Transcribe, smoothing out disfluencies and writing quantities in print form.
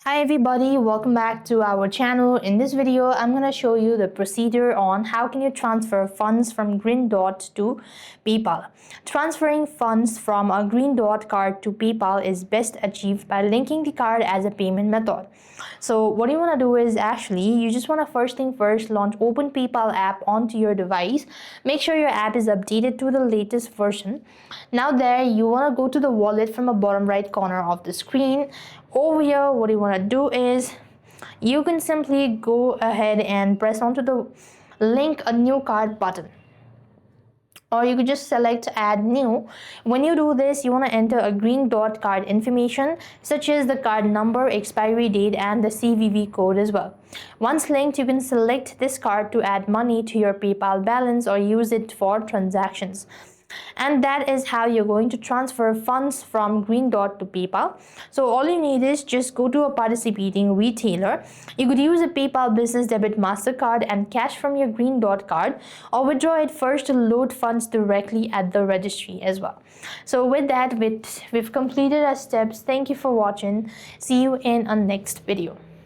Hi everybody, welcome back to our channel. In this video, I'm going to show you the procedure on how can you transfer funds from Green Dot to PayPal. Transferring funds from a Green Dot card to PayPal is best achieved by linking the card as a payment method. So what you want to do is you just want to first thing first launch Open PayPal app onto your device. Make sure your app is updated to the latest version. Now there you want to go to the wallet from the bottom right corner of the screen. Over here, what you want to do is you can simply go ahead and press onto the link a new card button, or you could just select add new. When you do this, you want to enter a Green Dot card information such as the card number, expiry date, and the CVV code as well. Once linked, you can select this card to add money to your PayPal balance or use it for transactions. And that is how you're going to transfer funds from Green Dot to PayPal. So all you need is just go to a participating retailer. You could use a PayPal Business Debit MasterCard and cash from your Green Dot card, or withdraw it first to load funds directly at the registry as well. So with that, we've completed our steps. Thank you for watching. See you in our next video.